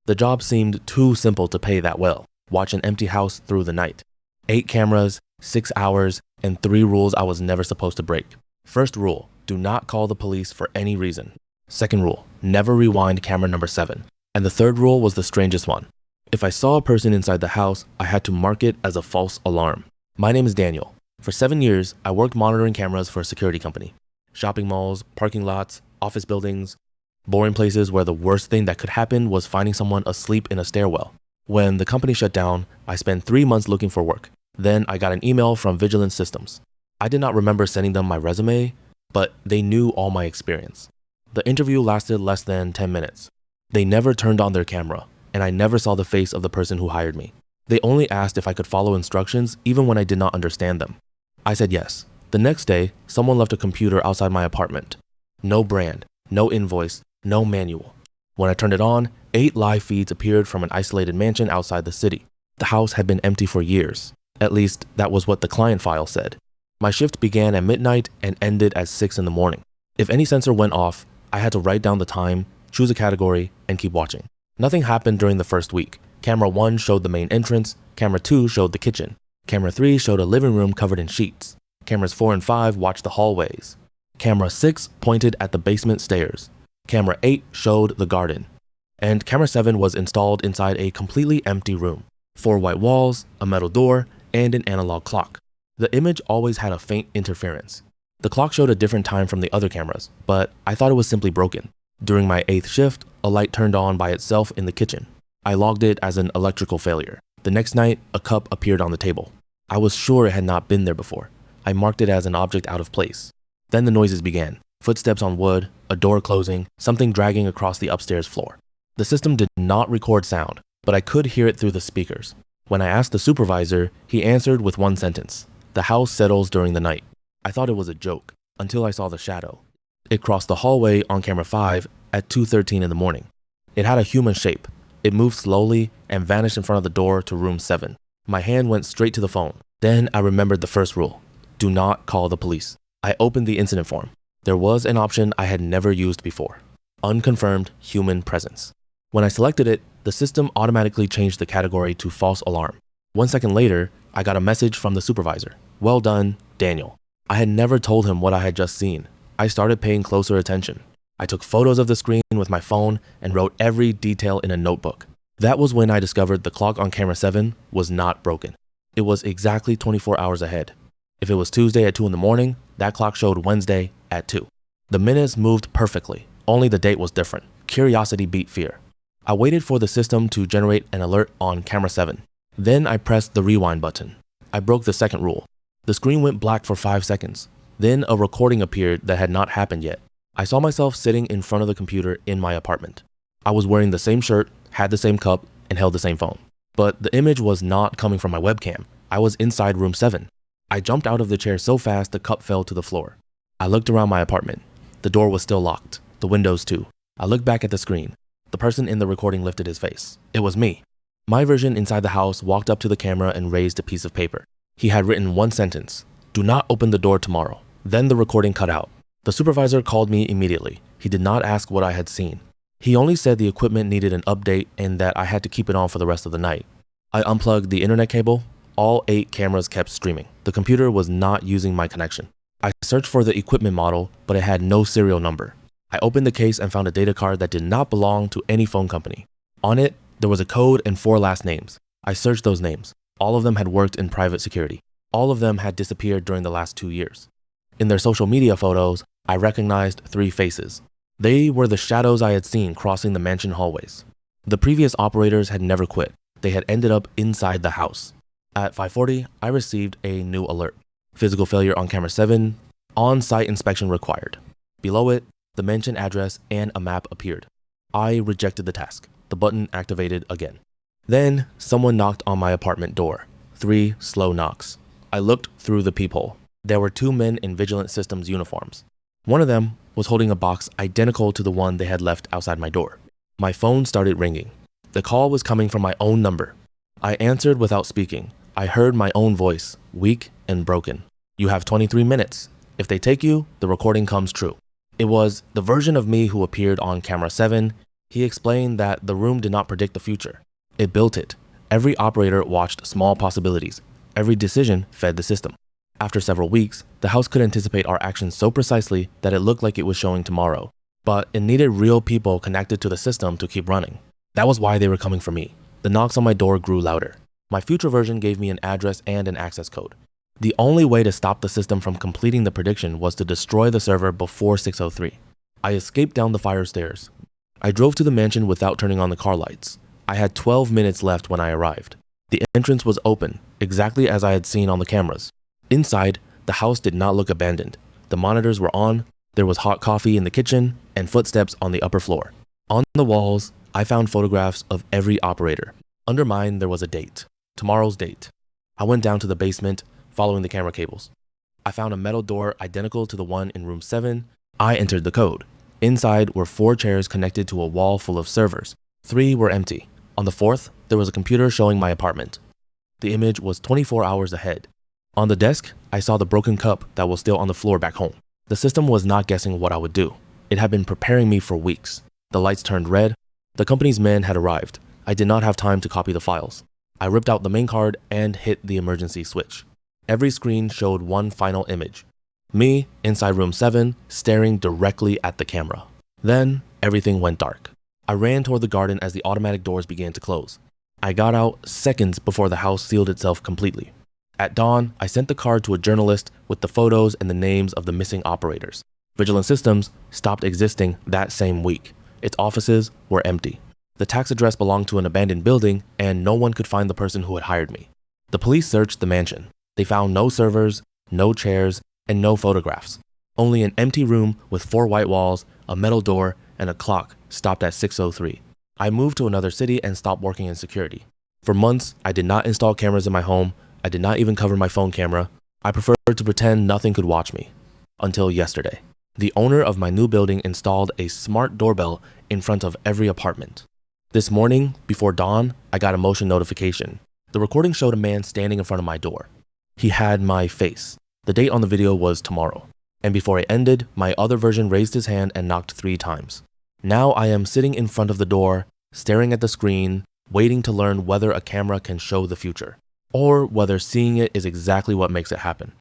The job seemed too simple to pay that well. Watch an empty house through the night. 8 cameras, 6 hours, and 3 rules I was never supposed to break. First rule, do not call the police for any reason. Second rule, never rewind camera number 7. And the third rule was the strangest one. If I saw a person inside the house, I had to mark it as a false alarm. My name is Daniel. For 7 years, I worked monitoring cameras for a security company. Shopping malls, parking lots, office buildings, boring places where the worst thing that could happen was finding someone asleep in a stairwell. When the company shut down, I spent 3 months looking for work. Then I got an email from Vigilance Systems. I did not remember sending them my resume, but they knew all my experience. The interview lasted less than 10 minutes. They never turned on their camera, and I never saw the face of the person who hired me. They only asked if I could follow instructions even when I did not understand them. I said yes. The next day, someone left a computer outside my apartment. No brand, no invoice, no manual. When I turned it on, 8 live feeds appeared from an isolated mansion outside the city. The house had been empty for years. At least, that was what the client file said. My shift began at midnight and ended at 6 in the morning. If any sensor went off, I had to write down the time, choose a category, and keep watching. Nothing happened during the first week. Camera 1 showed the main entrance, camera 2 showed the kitchen, camera 3 showed a living room covered in sheets, cameras 4 and 5 watched the hallways, camera 6 pointed at the basement stairs, camera 8 showed the garden, and camera 7 was installed inside a completely empty room. 4 white walls, a metal door, and an analog clock. The image always had a faint interference. The clock showed a different time from the other cameras, but I thought it was simply broken. During my 8th shift, a light turned on by itself in the kitchen. I logged it as an electrical failure. The next night, a cup appeared on the table. I was sure it had not been there before. I marked it as an object out of place. Then the noises began. Footsteps on wood, a door closing, something dragging across the upstairs floor. The system did not record sound, but I could hear it through the speakers. When I asked the supervisor, he answered with one sentence. The house settles during the night. I thought it was a joke, until I saw the shadow. It crossed the hallway on camera 5 at 2:13 in the morning. It had a human shape. It moved slowly and vanished in front of the door to room 7. My hand went straight to the phone. Then I remembered the first rule. Do not call the police. I opened the incident form. There was an option I had never used before. Unconfirmed human presence. When I selected it, the system automatically changed the category to false alarm. 1 second later, I got a message from the supervisor. Well done, Daniel. I had never told him what I had just seen. I started paying closer attention. I took photos of the screen with my phone and wrote every detail in a notebook. That was when I discovered the clock on camera 7 was not broken. It was exactly 24 hours ahead. If it was Tuesday at 2 in the morning, that clock showed Wednesday at 2. The minutes moved perfectly, only the date was different. Curiosity beat fear. I waited for the system to generate an alert on camera 7. Then I pressed the rewind button. I broke the second rule. The screen went black for 5 seconds. Then a recording appeared that had not happened yet. I saw myself sitting in front of the computer in my apartment. I was wearing the same shirt, had the same cup, and held the same phone. But the image was not coming from my webcam. I was inside room 7. I jumped out of the chair so fast the cup fell to the floor. I looked around my apartment. The door was still locked, the windows too. I looked back at the screen. The person in the recording lifted his face. It was me. My version inside the house walked up to the camera and raised a piece of paper. He had written one sentence, "Do not open the door tomorrow." Then the recording cut out. The supervisor called me immediately. He did not ask what I had seen. He only said the equipment needed an update and that I had to keep it on for the rest of the night. I unplugged the internet cable. All 8 cameras kept streaming. The computer was not using my connection. I searched for the equipment model, but it had no serial number. I opened the case and found a data card that did not belong to any phone company. On it, there was a code and 4 last names. I searched those names. All of them had worked in private security. All of them had disappeared during the last 2 years. In their social media photos, I recognized 3 faces. They were the shadows I had seen crossing the mansion hallways. The previous operators had never quit. They had ended up inside the house. At 5:40, I received a new alert. Physical failure on camera 7, on-site inspection required. Below it, the mansion address and a map appeared. I rejected the task. The button activated again. Then, someone knocked on my apartment door. 3 slow knocks. I looked through the peephole. There were 2 men in Vigilance Systems uniforms. One of them was holding a box identical to the one they had left outside my door. My phone started ringing. The call was coming from my own number. I answered without speaking. I heard my own voice, weak and broken. "You have 23 minutes. If they take you, the recording comes true." It was the version of me who appeared on camera 7 He explained that the room did not predict the future. It built it. Every operator watched small possibilities. Every decision fed the system. After several weeks, the house could anticipate our actions so precisely that it looked like it was showing tomorrow. But it needed real people connected to the system to keep running. That was why they were coming for me. The knocks on my door grew louder. My future version gave me an address and an access code. The only way to stop the system from completing the prediction was to destroy the server before 6:03. I escaped down the fire stairs. I drove to the mansion without turning on the car lights. I had 12 minutes left when I arrived. The entrance was open, exactly as I had seen on the cameras. Inside, the house did not look abandoned. The monitors were on, there was hot coffee in the kitchen, and footsteps on the upper floor. On the walls, I found photographs of every operator. Under mine, there was a date. Tomorrow's date. I went down to the basement, following the camera cables. I found a metal door identical to the one in room 7. I entered the code. Inside were 4 chairs connected to a wall full of servers. 3 were empty. On the 4th, there was a computer showing my apartment. The image was 24 hours ahead. On the desk, I saw the broken cup that was still on the floor back home. The system was not guessing what I would do. It had been preparing me for weeks. The lights turned red. The company's men had arrived. I did not have time to copy the files. I ripped out the main card and hit the emergency switch. Every screen showed one final image. Me, inside room 7, staring directly at the camera. Then, everything went dark. I ran toward the garden as the automatic doors began to close. I got out seconds before the house sealed itself completely. At dawn, I sent the card to a journalist with the photos and the names of the missing operators. Vigilant Systems stopped existing that same week. Its offices were empty. The tax address belonged to an abandoned building, and no one could find the person who had hired me. The police searched the mansion. They found no servers, no chairs, and no photographs. Only an empty room with 4 white walls, a metal door, and a clock stopped at 6:03. I moved to another city and stopped working in security. For months, I did not install cameras in my home. I did not even cover my phone camera. I preferred to pretend nothing could watch me. Until yesterday. The owner of my new building installed a smart doorbell in front of every apartment. This morning, before dawn, I got a motion notification. The recording showed a man standing in front of my door. He had my face. The date on the video was tomorrow. And before it ended, my other version raised his hand and knocked 3 times. Now I am sitting in front of the door, staring at the screen, waiting to learn whether a camera can show the future, or whether seeing it is exactly what makes it happen.